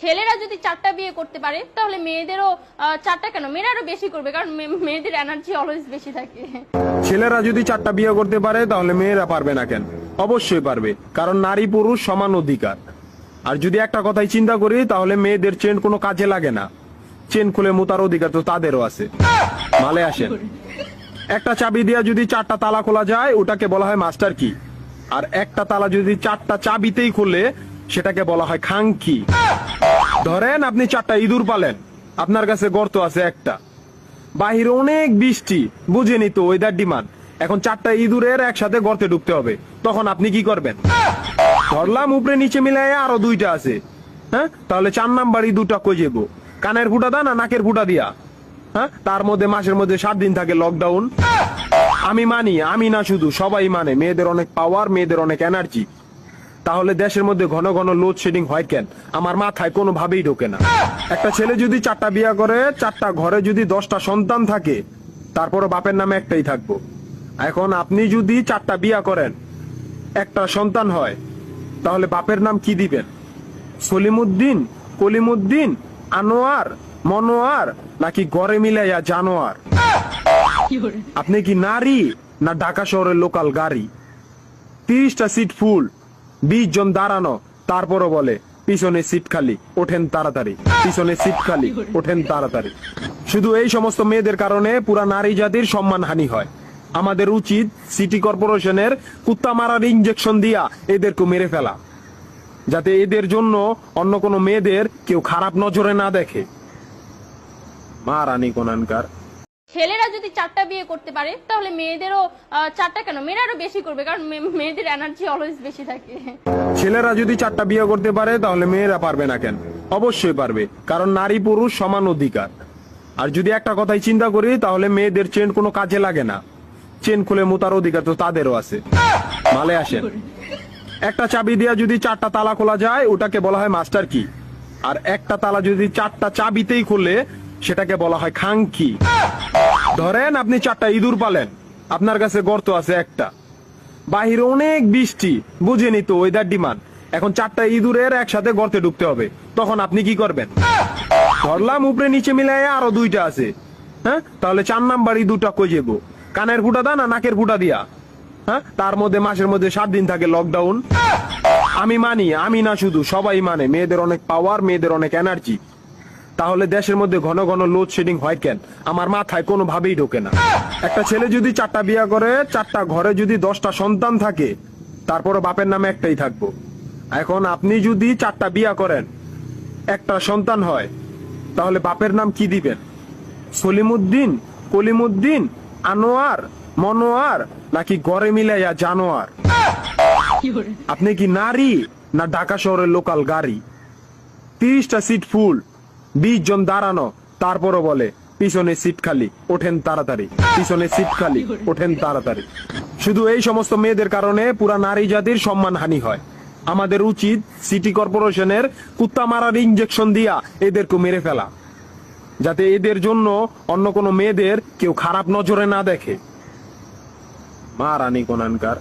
ছেলেরা যদি 4টা বিয়ে করতে পারে তাহলে মেয়েদেরও 4টা কেন, মেয়েরা আরো বেশি করবে, কারণ মেয়েদের এনার্জি অলওয়েজ বেশি থাকে। ছেলেরা যদি 4টা বিয়ে করতে পারে তাহলে মেয়েরা পারবে না কেন? অবশ্যই পারবে, কারণ নারী পুরুষ সমান অধিকার। আর যদি একটা কথাই চিন্তা করি তাহলে মেয়েদের চেন কোনো কাজে লাগে না, চেন খুলে মোতার অধিকার তো তাদেরও আছে। মালে আসেন, একটা চাবি দিয়া যদি 4টা তালা খোলা যায় ওটাকে বলা হয় মাস্টার কি, আর একটা তালা যদি 4টা চাবিতেই খুলে সেটাকে বলা হয় খাঙ্কি। ধরেন আপনি 4টা ইঁদুর পালেন, আপনার কাছে গর্ত আছে একটা, বাহিরে অনেক বৃষ্টি, বুঝেনি তো ওয়েদার ডিমান্ড, এখন 4টা ইঁদুরের একসাথে গর্তে ঢুকতে হবে, তখন আপনি কি করবেন? ধরলাম উপরে নিচে মিলাই আরো 2টা আছে, হ্যাঁ, তাহলে 4 নাম্বার ইঁদুরটা কই যাবো? কানের ফুটা দা না নাকের ফুটা দিয়া? হ্যাঁ, তার মধ্যে মাসের মধ্যে 7 দিন থাকে লকডাউন। আমি মানি, আমি না শুধু সবাই মানে, মেয়েদের অনেক পাওয়ার, মেয়েদের অনেক এনার্জি। তাহলে দেশের মধ্যে ঘন ঘন লোডশেডিং হয় কেন? আমার মাথায় কোনোভাবেই ঢোকে না। একটা ছেলে যদি 4টা বিয়ে করে, 4টা ঘরে যদি 10টা সন্তান থাকে, তারপরে বাপের নামে একটাই থাকবো। এখন আপনি যদি 4টা বিয়ে করেন, একটা সন্তান হয়, তাহলে বাপের নাম কি দিবেন? সলিমুদ্দিন, কলিমুদ্দিন, আনোয়ার, মনোয়ার, নাকি গড়ে মিলাইয়া জানোয়ার? আপনি কি নারী না ঢাকা শহরের লোকাল গাড়ি? 30টা সিট ফুল, 20 জন দাঁড়ানো, তারপরও বলে পিছনে সিট খালি, ওঠেন তাড়াতাড়ি, পিছনে সিট খালি, ওঠেন তাড়াতাড়ি। শুধু এই সমস্ত মেয়েদের কারণে পুরা নারী জাতির সম্মানহানি হয়। আমাদের উচিত সিটি কর্পোরেশনের কুত্তা মারার ইনজেকশন দিয়া এদেরকে মেরে ফেলা, যাতে এদের জন্য অন্য কোনো মেয়েদের কেউ খারাপ নজরে না দেখে। মা রানী কোনানকার। ছেলেরা যদি 4টা বিয়ে করতে পারে তাহলে মেয়েদেরও 4টা কেন, মেয়েরা আরো বেশি করবে, কারণ মেয়েদের এনার্জি অলওয়েজ বেশি থাকে। ছেলেরা যদি 4টা বিয়ে করতে পারে তাহলে মেয়েরা পারবে না কেন? অবশ্যই পারবে, কারণ নারী পুরুষ সমান অধিকার। আর যদি একটা কথাই চিন্তা করি তাহলে মেয়েদের চেন কোনো কাজে লাগে না, চেন খুলে মোতার অধিকার তো তাদেরও আছে। মালে আসেন, একটা চাবি দিয়া যদি 4টা তালা খোলা যায় ওটাকে বলা হয় মাস্টার কি, আর একটা তালা যদি 4টা চাবিতেই খুলে সেটাকে বলা হয় খাঙ্কি। ধরেন আপনি 4টা ইঁদুর পালেন, আপনার কাছে গর্ত আছে একটা, বাহিরে অনেক বৃষ্টি, বুঝেনি তো ওয়েদার ডিমান্ড, এখন 4টা ইঁদুরের একসাথে গর্তে ঢুকতে হবে, তখন আপনি কি করবেন? ধরলাম উপরে নিচে মিলাই আরো 2টা আছে, হ্যাঁ, তাহলে 4 নাম্বার ইঁদুরটা কই যাবো? কানের ফুটা দা না নাকের ফুটা দিয়া? হ্যাঁ, তার মধ্যে মাসের মধ্যে 7 দিন থাকে লকডাউন। আমি মানি, আমি না শুধু সবাই মানে, মেয়েদের অনেক পাওয়ার, মেয়েদের অনেক এনার্জি। তাহলে দেশের মধ্যে ঘন ঘন লোডশেডিং হয় কেন? আমার মাথায় কোনোভাবেই ঢোকে না। একটা ছেলে যদি 4টা বিয়ে করে, 4টা ঘরে যদি 10টা সন্তান থাকে, তারপরে বাপের নামে একটাই থাকবো। এখন আপনি যদি 4টা বিয়ে করেন, একটা সন্তান হয়, তাহলে বাপের নাম কি দিবেন? সলিমুদ্দিন, কলিমুদ্দিন, আনোয়ার, মনোয়ার, নাকি গড়ে মিলাইয়া জানোয়ার? আপনি কি নারী না ঢাকা শহরের লোকাল গাড়ি? 30টা সিট ফুল, 20 জন দাঁড়ানো, তারপরও বলে পিছনে সিট খালি, ওঠেন তাড়াতাড়ি, পিছনে সিট খালি, ওঠেন তাড়াতাড়ি। শুধু এই সমস্ত মেয়েদের কারণে পুরা নারী জাতির সম্মানহানি হয়। আমাদের উচিত সিটি কর্পোরেশনের কুত্তা মারার ইনজেকশন দিয়া এদেরকে মেরে ফেলা, যাতে এদের জন্য অন্য কোনো মেয়েদের কেউ খারাপ নজরে না দেখে। মা রানী কোনানকার।